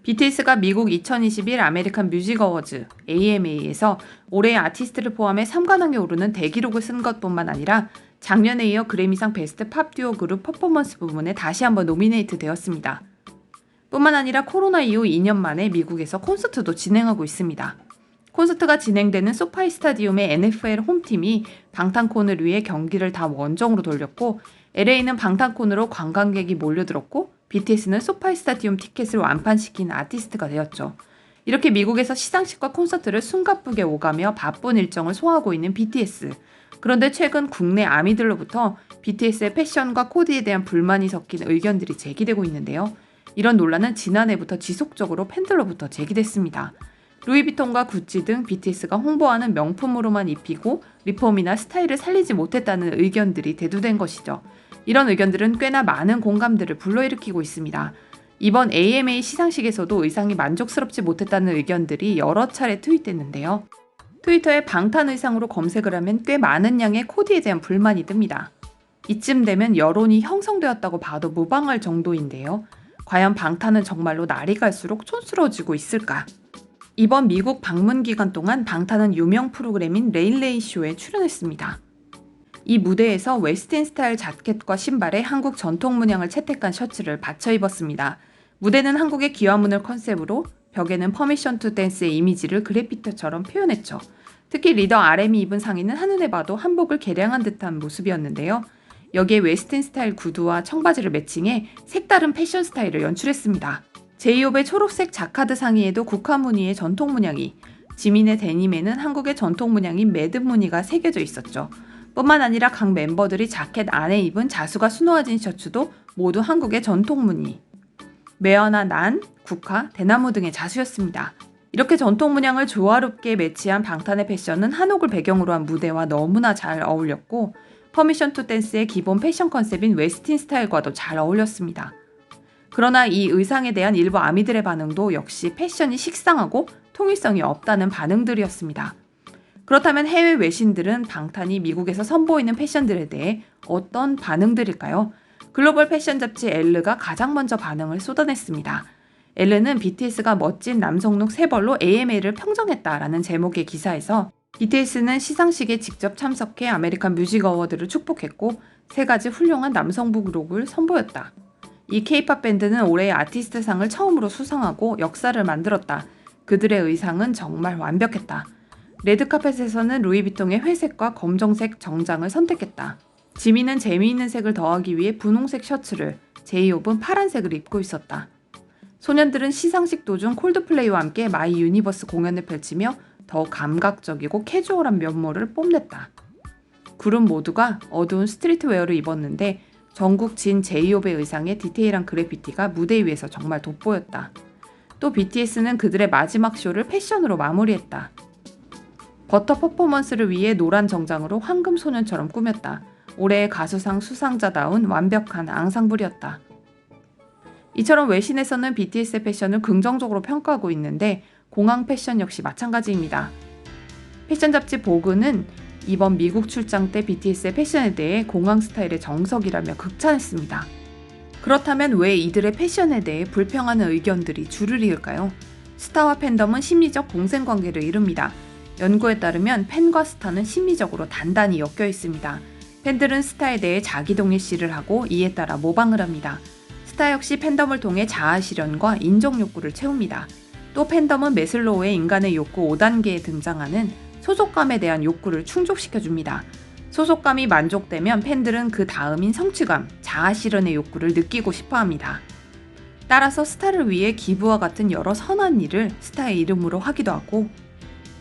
BTS가 미국 2021 아메리칸 뮤직 어워즈 AMA에서 올해의 아티스트를 포함해 3관왕에 오르는 대기록을 쓴 것뿐만 아니라 작년에 이어 그래미상 베스트 팝 듀오 그룹 퍼포먼스 부문에 다시 한번 노미네이트 되었습니다. 뿐만 아니라 코로나 이후 2년 만에 미국에서 콘서트도 진행하고 있습니다. 콘서트가 진행되는 소파이 스타디움의 NFL 홈팀이 방탄콘을 위해 경기를 다 원정으로 돌렸고 LA는 방탄콘으로 관광객이 몰려들었고 BTS는 소파이 스타디움 티켓을 완판시킨 아티스트가 되었죠. 이렇게 미국에서 시상식과 콘서트를 숨가쁘게 오가며 바쁜 일정을 소화하고 있는 BTS. 그런데 최근 국내 아미들로부터 BTS의 패션과 코디에 대한 불만이 섞인 의견들이 제기되고 있는데요. 이런 논란은 지난해부터 지속적으로 팬들로부터 제기됐습니다. 루이비통과 구찌 등 BTS가 홍보하는 명품으로만 입히고 리폼이나 스타일을 살리지 못했다는 의견들이 대두된 것이죠. 이런 의견들은 꽤나 많은 공감들을 불러일으키고 있습니다. 이번 AMA 시상식에서도 의상이 만족스럽지 못했다는 의견들이 여러 차례 트윗됐는데요. 트위터에 방탄 의상으로 검색을 하면 꽤 많은 양의 코디에 대한 불만이 뜹니다. 이쯤 되면 여론이 형성되었다고 봐도 무방할 정도인데요. 과연 방탄은 정말로 날이 갈수록 촌스러워지고 있을까? 이번 미국 방문 기간 동안 방탄은 유명 프로그램인 레일레이 쇼에 출연했습니다. 이 무대에서 웨스틴 스타일 자켓과 신발에 한국 전통 문양을 채택한 셔츠를 받쳐 입었습니다. 무대는 한국의 기와문을 컨셉으로 벽에는 퍼미션 투 댄스의 이미지를 그래피티처럼 표현했죠. 특히 리더 RM이 입은 상의는 한눈에 봐도 한복을 개량한 듯한 모습이었는데요. 여기에 웨스틴 스타일 구두와 청바지를 매칭해 색다른 패션 스타일을 연출했습니다. 제이홉의 초록색 자카드 상의에도 국화 무늬의 전통 문양이, 지민의 데님에는 한국의 전통 문양인 매듭 무늬가 새겨져 있었죠. 뿐만 아니라 각 멤버들이 자켓 안에 입은 자수가 수놓아진 셔츠도 모두 한국의 전통 무늬. 매어나 난, 국화, 대나무 등의 자수였습니다. 이렇게 전통 문양을 조화롭게 매치한 방탄의 패션은 한옥을 배경으로 한 무대와 너무나 잘 어울렸고 퍼미션 투 댄스의 기본 패션 컨셉인 웨스틴 스타일과도 잘 어울렸습니다. 그러나 이 의상에 대한 일부 아미들의 반응도 역시 패션이 식상하고 통일성이 없다는 반응들이었습니다. 그렇다면 해외 외신들은 방탄이 미국에서 선보이는 패션들에 대해 어떤 반응들일까요? 글로벌 패션 잡지 엘르가 가장 먼저 반응을 쏟아냈습니다. 엘르는 BTS가 멋진 남성룩 3벌로 AMA를 평정했다라는 제목의 기사에서 BTS는 시상식에 직접 참석해 아메리칸 뮤직 어워드를 축복했고 3가지 훌륭한 남성복 룩을 선보였다. 이 K-팝 밴드는 올해의 아티스트상을 처음으로 수상하고 역사를 만들었다. 그들의 의상은 정말 완벽했다. 레드카펫에서는 루이비통의 회색과 검정색 정장을 선택했다. 지민은 재미있는 색을 더하기 위해 분홍색 셔츠를, 제이홉은 파란색을 입고 있었다. 소년들은 시상식 도중 콜드플레이와 함께 마이 유니버스 공연을 펼치며 더욱 감각적이고 캐주얼한 면모를 뽐냈다. 그룹 모두가 어두운 스트리트웨어를 입었는데 전국 진 제이홉의 의상에 디테일한 그래피티가 무대 위에서 정말 돋보였다. 또 BTS는 그들의 마지막 쇼를 패션으로 마무리했다. 버터 퍼포먼스를 위해 노란 정장으로 황금 소년처럼 꾸몄다. 올해의 가수상 수상자다운 완벽한 앙상블이었다. 이처럼 외신에서는 BTS의 패션을 긍정적으로 평가하고 있는데 공항 패션 역시 마찬가지입니다. 패션 잡지 보그는 이번 미국 출장 때 BTS의 패션에 대해 공항 스타일의 정석이라며 극찬했습니다. 그렇다면 왜 이들의 패션에 대해 불평하는 의견들이 줄을 이을까요? 스타와 팬덤은 심리적 공생관계를 이룹니다. 연구에 따르면 팬과 스타는 심리적으로 단단히 엮여 있습니다. 팬들은 스타에 대해 자기동일시를 하고 이에 따라 모방을 합니다. 스타 역시 팬덤을 통해 자아 실현과 인정 욕구를 채웁니다. 또 팬덤은 매슬로우의 인간의 욕구 5단계에 등장하는 소속감에 대한 욕구를 충족시켜줍니다. 소속감이 만족되면 팬들은 그 다음인 성취감, 자아 실현의 욕구를 느끼고 싶어합니다. 따라서 스타를 위해 기부와 같은 여러 선한 일을 스타의 이름으로 하기도 하고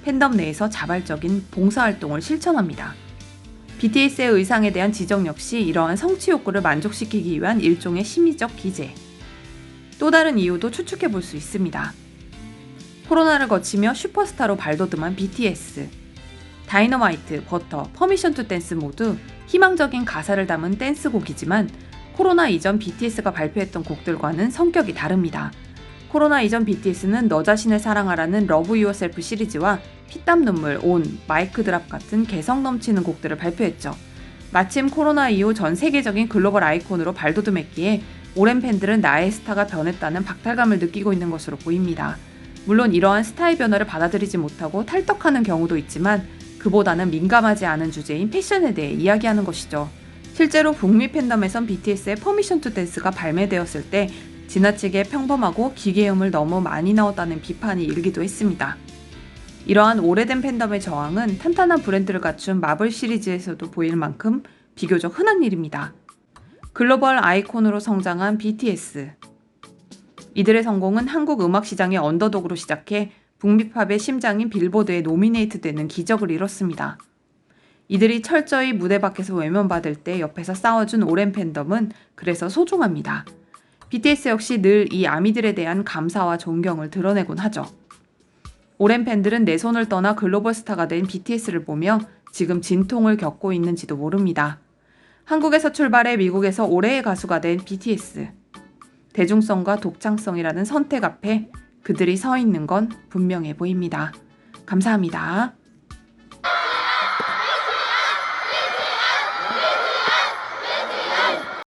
팬덤 내에서 자발적인 봉사활동을 실천합니다. BTS의 의상에 대한 지적 역시 이러한 성취 욕구를 만족시키기 위한 일종의 심리적 기제. 또 다른 이유도 추측해 볼 수 있습니다. 코로나를 거치며 슈퍼스타로 발돋움한 BTS. 다이너마이트, 버터, 퍼미션 투 댄스 모두 희망적인 가사를 담은 댄스곡이지만 코로나 이전 BTS가 발표했던 곡들과는 성격이 다릅니다. 코로나 이전 BTS는 너 자신을 사랑하라는 러브 유어셀프 시리즈와 피땀 눈물, 온, 마이크 드랍 같은 개성 넘치는 곡들을 발표했죠. 마침 코로나 이후 전 세계적인 글로벌 아이콘으로 발돋움했기에 오랜 팬들은 나의 스타가 변했다는 박탈감을 느끼고 있는 것으로 보입니다. 물론 이러한 스타의 변화를 받아들이지 못하고 탈덕하는 경우도 있지만 그보다는 민감하지 않은 주제인 패션에 대해 이야기하는 것이죠. 실제로 북미 팬덤에선 BTS의 퍼미션 투 댄스가 발매되었을 때 지나치게 평범하고 기계음을 너무 많이 넣었다는 비판이 일기도 했습니다. 이러한 오래된 팬덤의 저항은 탄탄한 브랜드를 갖춘 마블 시리즈에서도 보일 만큼 비교적 흔한 일입니다. 글로벌 아이콘으로 성장한 BTS. 이들의 성공은 한국 음악 시장의 언더독으로 시작해 북미 팝의 심장인 빌보드에 노미네이트되는 기적을 이뤘습니다. 이들이 철저히 무대 밖에서 외면받을 때 옆에서 싸워준 오랜 팬덤은 그래서 소중합니다. BTS 역시 늘 이 아미들에 대한 감사와 존경을 드러내곤 하죠. 오랜 팬들은 내 손을 떠나 글로벌 스타가 된 BTS를 보며 지금 진통을 겪고 있는지도 모릅니다. 한국에서 출발해 미국에서 올해의 가수가 된 BTS. 대중성과 독창성이라는 선택 앞에 그들이 서 있는 건 분명해 보입니다. 감사합니다.